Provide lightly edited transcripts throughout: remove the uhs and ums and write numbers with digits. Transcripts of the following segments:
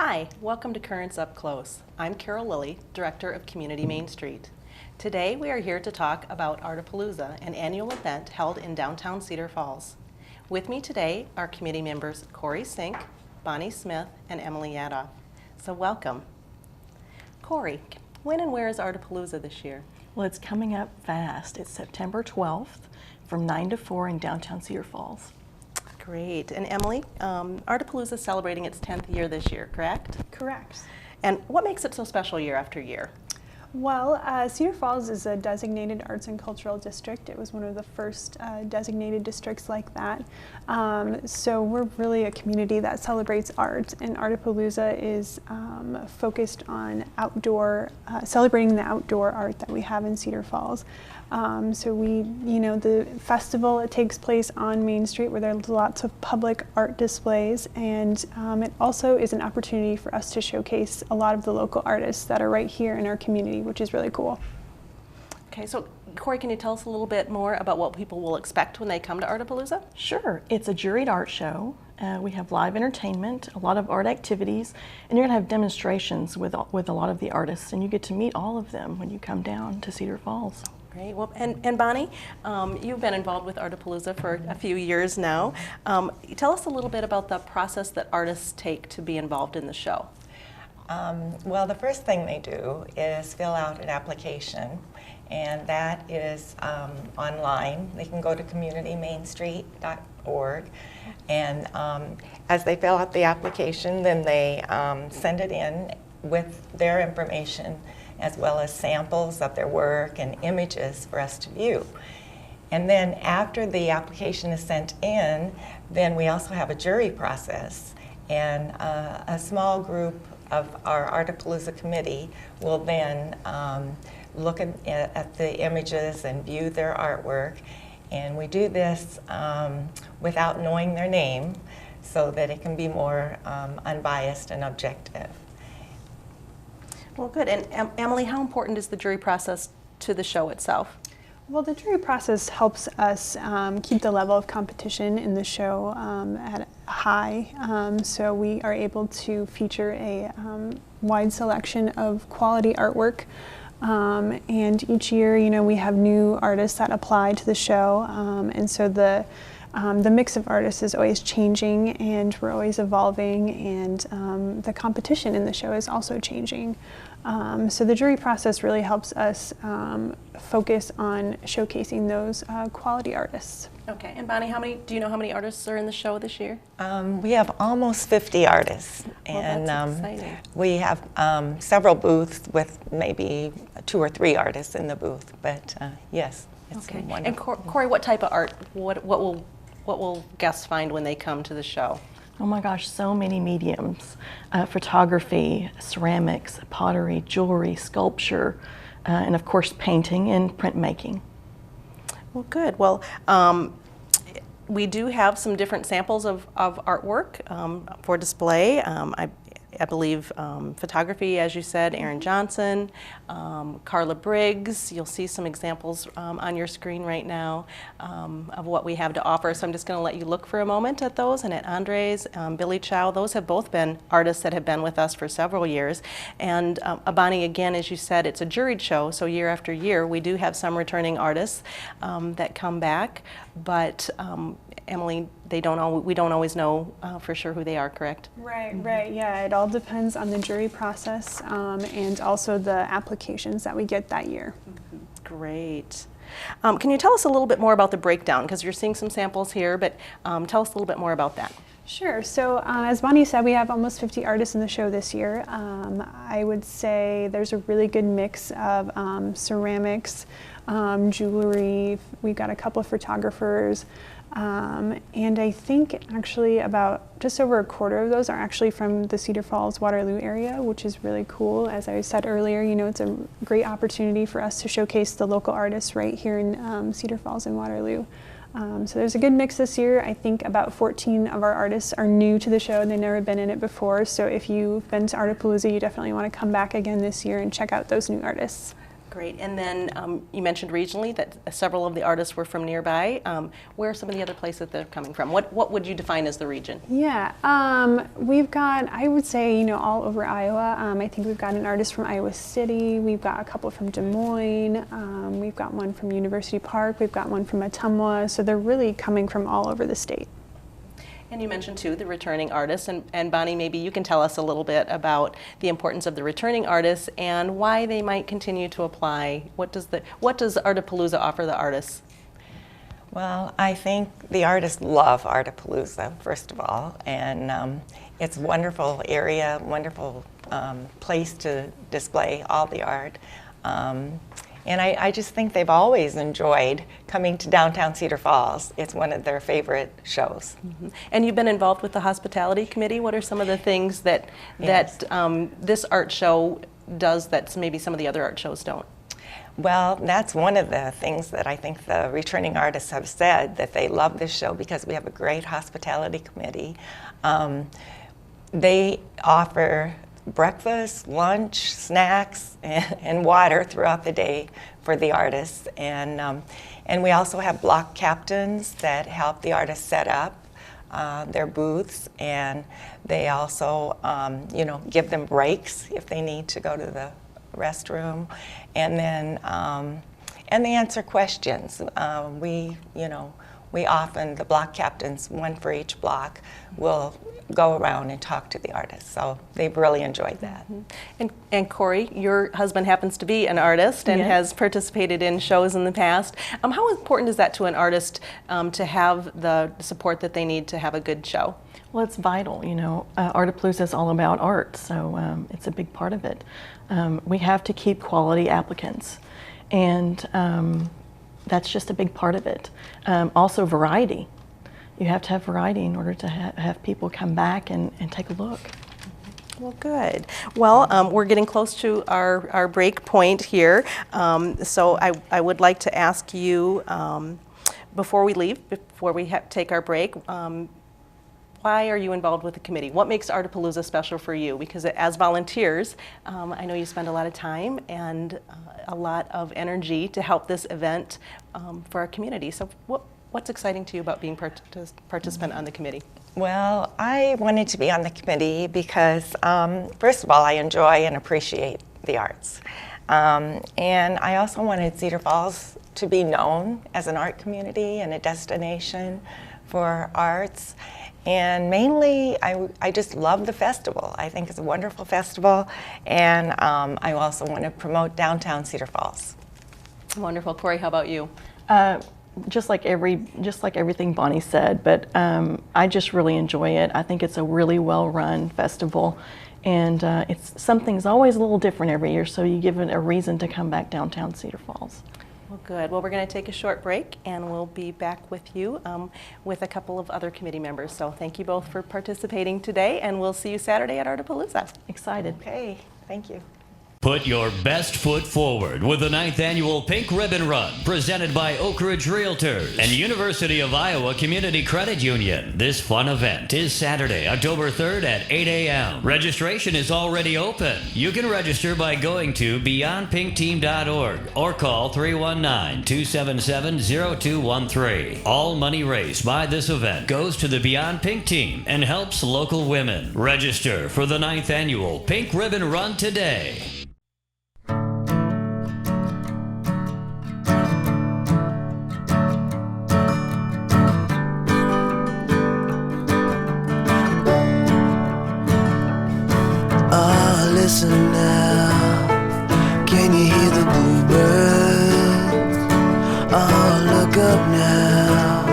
Hi, welcome to Currents Up Close. I'm Carol Lilly, Director of Community Main Street. Today we are here to talk about Artapalooza, an annual event held in downtown Cedar Falls. With me today are committee members Corey Sink, Bonnie Smith, and Emily Yadoff. So welcome. Corey, when and where is Artapalooza this year? Well, it's coming up fast. It's September 12th from 9 to 4 in downtown Cedar Falls. Great. And Emily, Artapalooza is celebrating its 10th year this year, correct? Correct. And what makes it so special year after year? Well, Cedar Falls is a designated arts and cultural district. It was one of the first designated districts like that. So we're really a community that celebrates art, and Artapalooza is focused on outdoor, celebrating the outdoor art that we have in Cedar Falls. So the festival, it takes place on Main Street where there's lots of public art displays, and it also is an opportunity for us to showcase a lot of the local artists that are right here in our community, which is really cool. Okay, so Corey, can you tell us a little bit more about what people will expect when they come to Artapalooza? Sure. It's a juried art show. We have live entertainment, a lot of art activities, and you're going to have demonstrations with a lot of the artists, and you get to meet all of them when you come down to Cedar Falls. Great. Well, and Bonnie, you've been involved with Artapalooza for a few years now. Tell us a little bit about the process that artists take to be involved in the show. Well, the first thing they do is fill out an application, and that is online. They can go to communitymainstreet.org, and as they fill out the application, then they send it in with their information as well as samples of their work and images for us to view. And then after the application is sent in, then we also have a jury process, and a small group of our Artapalooza committee will then look at the images and view their artwork. And we do this without knowing their name so that it can be more unbiased and objective. Well, good. And Emily, how important is the jury process to the show itself? Well, the jury process helps us keep the level of competition in the show at high, so we are able to feature a wide selection of quality artwork. And each year, we have new artists that apply to the show, and so the mix of artists is always changing, and we're always evolving, and the competition in the show is also changing. So the jury process really helps us focus on showcasing those quality artists. Okay, and Bonnie, do you know how many artists are in the show this year? We have almost 50 artists, and well, that's exciting. We have several booths with maybe 2 or 3 artists in the booth, but yes, it's okay. wonderful. And Corey, what type of art, what will guests find when they come to the show? Oh my gosh, so many mediums. Photography, ceramics, pottery, jewelry, sculpture, and of course painting and printmaking. Well, good. Well, we do have some different samples of artwork for display. I believe photography, as you said, Aaron Johnson, Carla Briggs. You'll see some examples on your screen right now of what we have to offer. So I'm just going to let you look for a moment at those. And at Andres, Billy Chow, those have both been artists that have been with us for several years. And Bonnie, again, as you said, it's a juried show, so year after year we do have some returning artists that come back. But Emily, we don't always know for sure who they are, correct? Right, yeah, it all depends on the jury process and also the applications that we get that year. Mm-hmm. Great. Can you tell us a little bit more about the breakdown? Because you're seeing some samples here, but tell us a little bit more about that. Sure. So as Bonnie said, we have almost 50 artists in the show this year. I would say there's a really good mix of ceramics, jewelry. We've got a couple of photographers. And I think actually about just over a quarter of those are actually from the Cedar Falls, Waterloo area, which is really cool. As I said earlier, it's a great opportunity for us to showcase the local artists right here in Cedar Falls and Waterloo. So there's a good mix this year. I think about 14 of our artists are new to the show and they've never been in it before. So if you've been to Artapalooza, you definitely want to come back again this year and check out those new artists. Great. And then you mentioned regionally that several of the artists were from nearby. Where are some of the other places they're coming from? What would you define as the region? Yeah, we've got, I would say, all over Iowa. I think we've got an artist from Iowa City. We've got a couple from Des Moines. We've got one from University Park. We've got one from Ottumwa. So they're really coming from all over the state. And you mentioned too the returning artists, and Bonnie, maybe you can tell us a little bit about the importance of the returning artists and why they might continue to apply. What does Artapalooza offer the artists? Well, I think the artists love Artapalooza, first of all, and it's a wonderful area, wonderful place to display all the art. And I just think they've always enjoyed coming to downtown Cedar Falls. It's one of their favorite shows. Mm-hmm. And you've been involved with the hospitality committee. What are some of the things that this art show does that maybe some of the other art shows don't? Well, that's one of the things that I think the returning artists have said, that they love this show because we have a great hospitality committee. They offer breakfast, lunch, snacks, and water throughout the day for the artists. And we also have block captains that help the artists set up their booths, and they also give them breaks if they need to go to the restroom. And then and they answer questions. We often, the block captains, one for each block, will go around and talk to the artists. So they've really enjoyed that. Mm-hmm. And Corey, your husband happens to be an artist and has participated in shows in the past. How important is that to an artist to have the support that they need to have a good show? Well, it's vital. Artapalooza is all about art, so it's a big part of it. We have to keep quality applicants, and that's just a big part of it. Also variety. You have to have variety in order to have people come back and take a look. Well, good. Well, we're getting close to our break point here. So I would like to ask you, before we leave, before we take our break, why are you involved with the committee? What makes Artapalooza special for you? Because as volunteers, I know you spend a lot of time and a lot of energy to help this event for our community. So what's exciting to you about being participant on the committee? Well, I wanted to be on the committee because, first of all, I enjoy and appreciate the arts. And I also wanted Cedar Falls to be known as an art community and a destination for arts. And mainly, I just love the festival. I think it's a wonderful festival, and I also want to promote downtown Cedar Falls. Wonderful. Corey, how about you? Just like everything Bonnie said, but I just really enjoy it. I think it's a really well-run festival, and something's always a little different every year, so you give it a reason to come back downtown Cedar Falls. Well, good. Well, we're going to take a short break, and we'll be back with you with a couple of other committee members. So thank you both for participating today, and we'll see you Saturday at Artapalooza. Excited. Okay, thank you. Put your best foot forward with the 9th Annual Pink Ribbon Run, presented by Oak Ridge Realtors and University of Iowa Community Credit Union. This fun event is Saturday, October 3rd at 8 a.m. Registration is already open. You can register by going to beyondpinkteam.org or call 319-277-0213. All money raised by this event goes to the Beyond Pink Team and helps local women. Register for the 9th Annual Pink Ribbon Run today. Listen now, can you hear the bluebirds? Oh, look up now,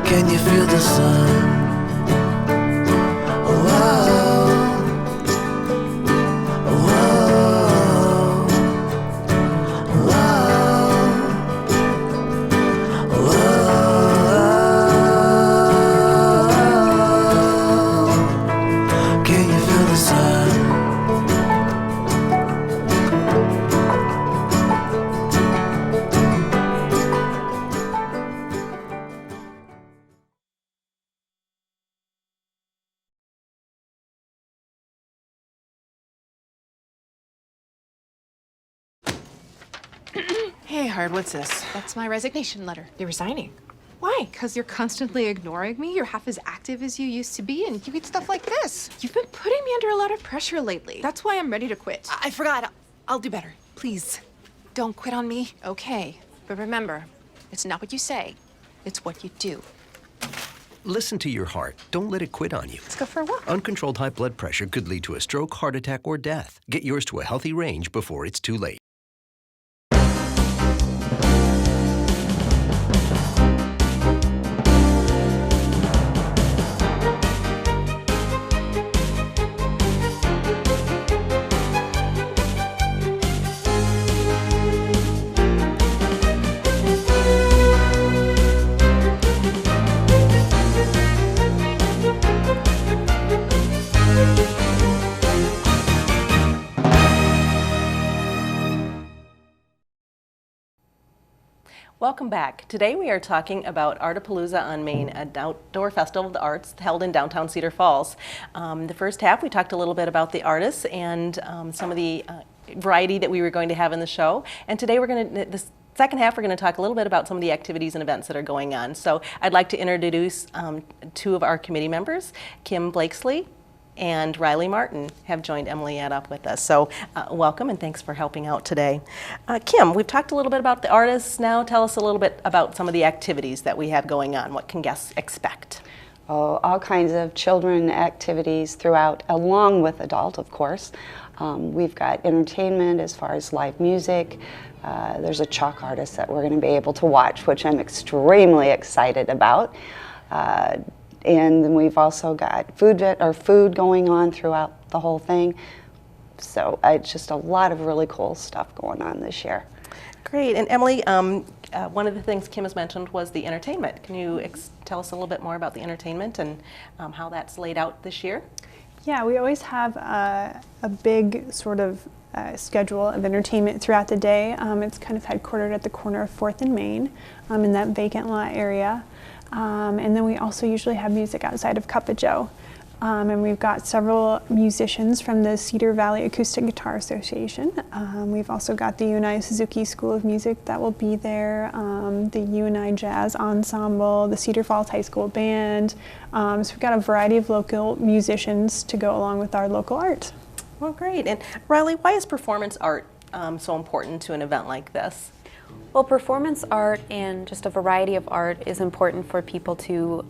can you feel the sun? Hey, Hard, what's this? That's my resignation letter. You're resigning. Why? Because you're constantly ignoring me. You're half as active as you used to be, and you get stuff like this. You've been putting me under a lot of pressure lately. That's why I'm ready to quit. I forgot. I'll do better. Please, don't quit on me. Okay, but remember, it's not what you say, it's what you do. Listen to your heart. Don't let it quit on you. Let's go for a walk. Uncontrolled high blood pressure could lead to a stroke, heart attack, or death. Get yours to a healthy range before it's too late. Welcome back. Today we are talking about Artapalooza on Main, an outdoor festival of the arts held in downtown Cedar Falls. The first half we talked a little bit about the artists and some of the variety that we were going to have in the show. And today we're going to, the second half, we're going to talk a little bit about some of the activities and events that are going on. So I'd like to introduce two of our committee members. Kim Blakesley and Riley Martin have joined Emily up with us. So welcome and thanks for helping out today. Kim, we've talked a little bit about the artists. Now tell us a little bit about some of the activities that we have going on. What can guests expect? Oh, all kinds of children activities throughout, along with adult, of course. We've got entertainment as far as live music. There's a chalk artist that we're going to be able to watch, which I'm extremely excited about. And then we've also got food going on throughout the whole thing. So it's just a lot of really cool stuff going on this year. Great. And Emily, one of the things Kim has mentioned was the entertainment. Can you tell us a little bit more about the entertainment and how that's laid out this year? Yeah, we always have a big sort of schedule of entertainment throughout the day. It's kind of headquartered at the corner of 4th and Main in that vacant lot area. And then we also usually have music outside of Cup of Joe. And we've got several musicians from the Cedar Valley Acoustic Guitar Association. We've also got the UNI Suzuki School of Music that will be there, the UNI Jazz Ensemble, the Cedar Falls High School Band. So we've got a variety of local musicians to go along with our local art. Well, great. And Riley, why is performance art so important to an event like this? Well, performance art and just a variety of art is important for people to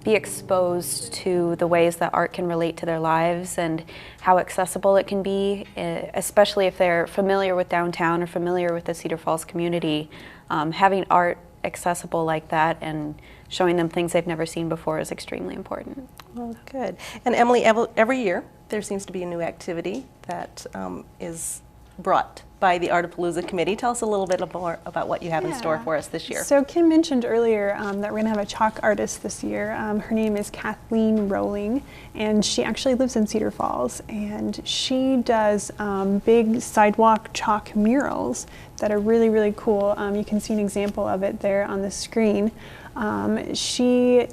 be exposed to the ways that art can relate to their lives and how accessible it can be, especially if they're familiar with downtown or familiar with the Cedar Falls community. Having art accessible like that and showing them things they've never seen before is extremely important. Well, good. And Emily, every year there seems to be a new activity that is brought by the Artapalooza committee. Tell us a little bit more about what you have in store for us this year. So Kim mentioned earlier that we're going to have a chalk artist this year. Her name is Kathleen Rowling, and she actually lives in Cedar Falls, and she does big sidewalk chalk murals that are really, really cool. You can see an example of it there on the screen. She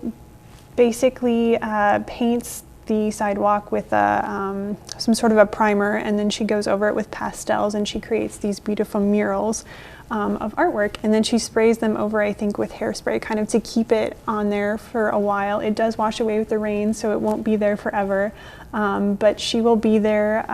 basically paints the sidewalk with some sort of a primer, and then she goes over it with pastels and she creates these beautiful murals of artwork, and then she sprays them over, I think, with hairspray kind of to keep it on there for a while. It does wash away with the rain, so it won't be there forever, but she will be there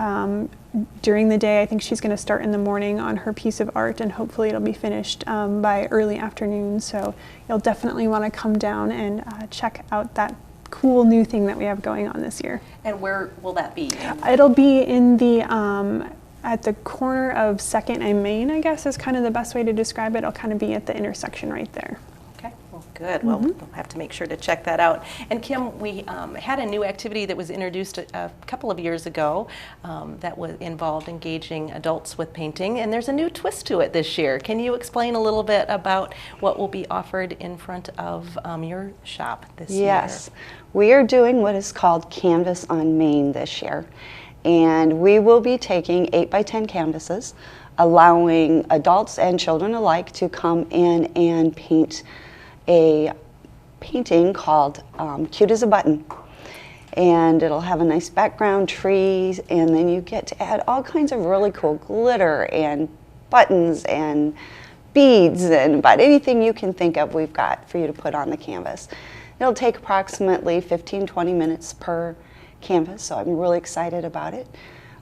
during the day. I think she's going to start in the morning on her piece of art, and hopefully it'll be finished by early afternoon, so you'll definitely want to come down and check out that cool new thing that we have going on this year. And where will that be? It'll be in the at the corner of 2nd and Main, I guess is kind of the best way to describe it. It'll kind of be at the intersection right there. Okay, well, good. Well, we'll have to make sure to check that out. And Kim, we had a new activity that was introduced a couple of years ago that was involved engaging adults with painting, and there's a new twist to it this year. Can you explain a little bit about what will be offered in front of your shop this year? Yes, we are doing what is called Canvas on Main this year, and we will be taking 8x10 canvases, allowing adults and children alike to come in and paint a painting called Cute as a Button. And it'll have a nice background, trees, and then you get to add all kinds of really cool glitter and buttons and beads and about anything you can think of we've got for you to put on the canvas. It'll take approximately 15-20 minutes per canvas, so I'm really excited about it.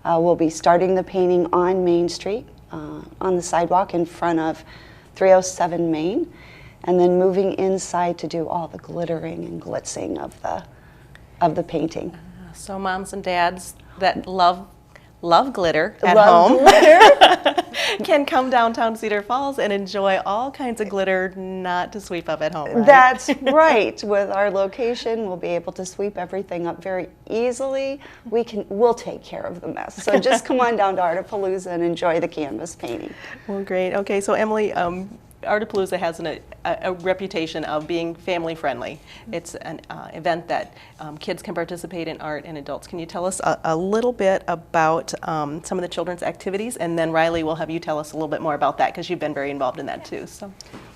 We'll be starting the painting on Main Street, on the sidewalk in front of 307 Main, and then moving inside to do all the glittering and glitzing of the painting. So moms and dads that love glitter at Love home glitter. can come downtown Cedar Falls and enjoy all kinds of glitter not to sweep up at home, right? That's right. With our location, we'll be able to sweep everything up very easily. We'll take care of the mess. So just come on down to Artapalooza and enjoy the canvas painting. Well, great. Okay, so Emily, Artapalooza has a reputation of being family friendly. It's an event that kids can participate in art and adults. Can you tell us a little bit about some of the children's activities? And then Riley will have you tell us a little bit more about that because you've been very involved in that too. So.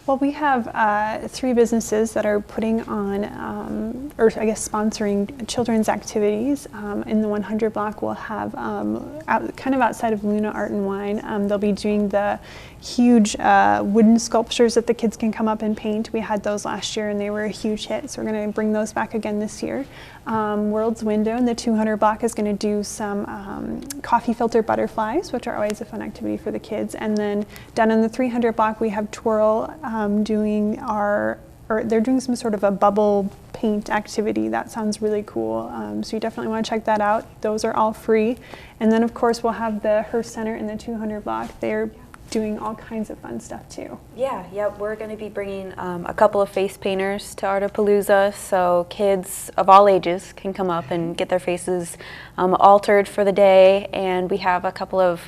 Well, we have 3 businesses that are putting on, or I guess sponsoring children's activities. In the 100 block, we'll have, kind of outside of Luna Art and Wine, they'll be doing the huge wooden sculptures that the kids can come up and paint. We had those last year and they were a huge hit, so we're going to bring those back again this year. World's Window in the 200 block is going to do some coffee filter butterflies, which are always a fun activity for the kids. And then down in the 300 block, we have Twirl they're doing some sort of a bubble paint activity. That sounds really cool. So you definitely want to check that out. Those are all free. And then of course we'll have the Hearst Center in the 200 block. They're doing all kinds of fun stuff too. Yeah, we're going to be bringing a couple of face painters to Artapalooza, so kids of all ages can come up and get their faces altered for the day. And we have a couple of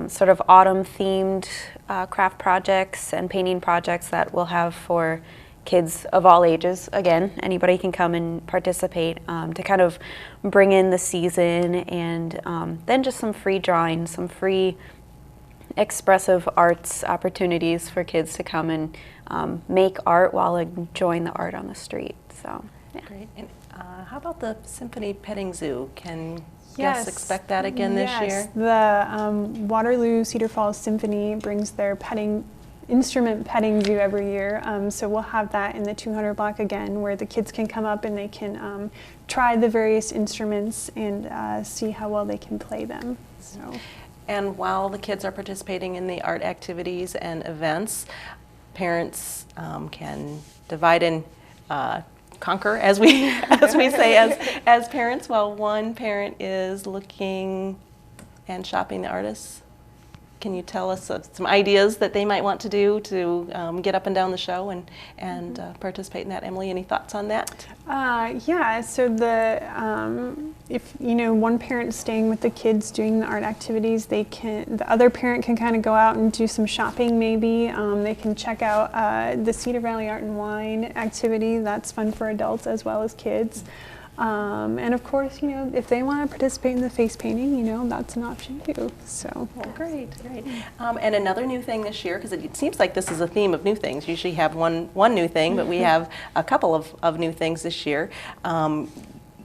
sort of autumn-themed craft projects and painting projects that we'll have for kids of all ages. Again, anybody can come and participate to kind of bring in the season, and then just some free drawing, some free expressive arts opportunities for kids to come and make art while enjoying the art on the street. So, yeah. Great. And how about the Symphony Petting Zoo? Can Yes. guests expect that again this year? The Waterloo Cedar Falls Symphony brings their instrument petting zoo every year. So we'll have that in the 200 block again, where the kids can come up and they can try the various instruments and see how well they can play them. So. And while the kids are participating in the art activities and events, parents can divide and conquer, as we say as parents, while one parent is looking and shopping the artists. Can you tell us some ideas that they might want to do to get up and down the show and participate in that? Emily, any thoughts on that? Yeah, so if one parent's staying with the kids doing the art activities, the other parent can kind of go out and do some shopping maybe. They can check out the Cedar Valley Art and Wine activity. That's fun for adults as well as kids. And of course, if they want to participate in the face painting, that's an option too. So great. And another new thing this year, because it seems like this is a theme of new things. Usually have one new thing, but we have a couple of new things this year.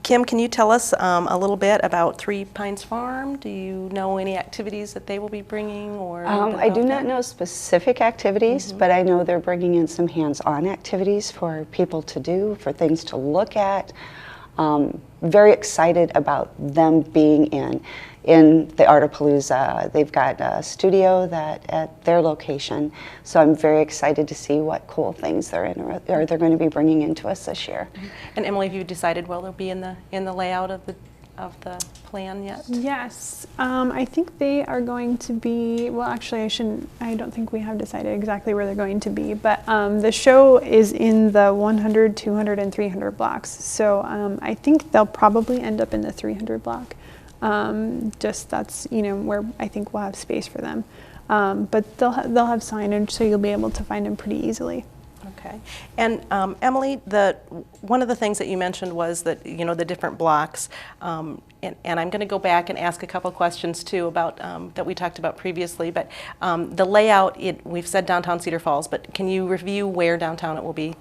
Kim, can you tell us a little bit about Three Pines Farm? Do you know any activities that they will be bringing? Or I do not know specific activities, but I know they're bringing in some hands-on activities for people to do, for things to look at. Very excited about them being in the Artapalooza. They've got a studio at their location, so I'm very excited to see what cool things they're going to be bringing into us this year. And Emily, have you decided where they'll be in the layout of the plan yet? Yes, I think they are going to be, well actually I don't think we have decided exactly where they're going to be, but the show is in the 100, 200, and 300 blocks, so I think they'll probably end up in the 300 block. Just that's where I think we'll have space for them, but they'll have signage, so you'll be able to find them pretty easily. Okay. And Emily, one of the things that you mentioned was that the different blocks, and I'm going to go back and ask a couple questions too about that we talked about previously. But the layout, we've said downtown Cedar Falls, but can you review where downtown it will be?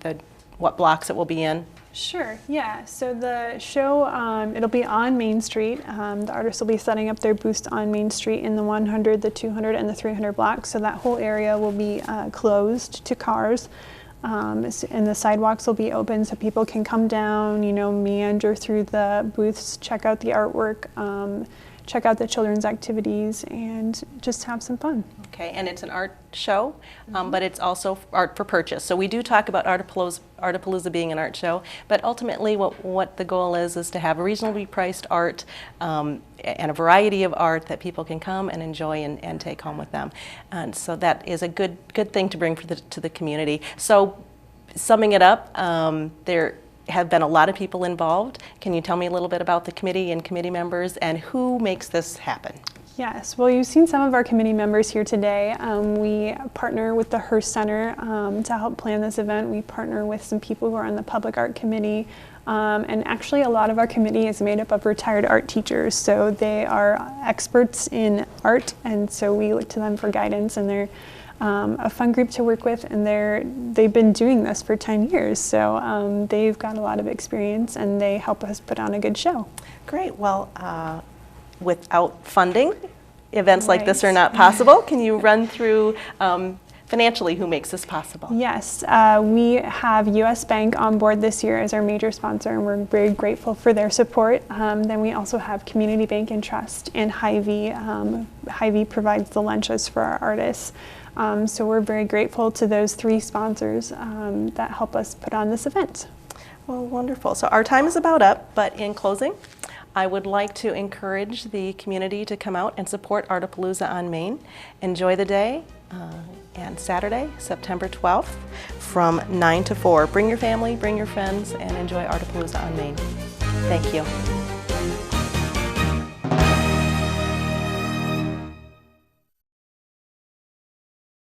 what blocks it will be in? Sure, yeah. So the show, it'll be on Main Street. The artists will be setting up their booths on Main Street in the 100, the 200, and the 300 blocks. So that whole area will be closed to cars. And the sidewalks will be open so people can come down, meander through the booths, check out the artwork, check out the children's activities, and just have some fun. Okay, and it's an art show, but it's also art for purchase. So we do talk about Artapalooza being an art show, but ultimately what the goal is to have reasonably priced art and a variety of art that people can come and enjoy and take home with them. And so that is a good thing to bring to the community. So summing it up, there have been a lot of people involved. Can you tell me a little bit about the committee and committee members and who makes this happen? Yes, well, you've seen some of our committee members here today. We partner with the Hearst Center to help plan this event. We partner with some people who are on the Public Art Committee. And actually a lot of our committee is made up of retired art teachers, so they are experts in art, and so we look to them for guidance, and they're a fun group to work with, and they've been doing this for 10 years, so they've got a lot of experience, and they help us put on a good show. Great. Well, without funding, events like this are not possible. Can you run through financially who makes this possible? Yes, we have U.S. Bank on board this year as our major sponsor, and we're very grateful for their support. Then we also have Community Bank and Trust and Hy-Vee. Hy-Vee provides the lunches for our artists. So we're very grateful to those three sponsors that help us put on this event. Well, wonderful. So our time is about up, but in closing, I would like to encourage the community to come out and support Artapalooza on Main. Enjoy the day, and Saturday, September 12th, from 9 to 4. Bring your family, bring your friends, and enjoy Artapalooza on Main. Thank you.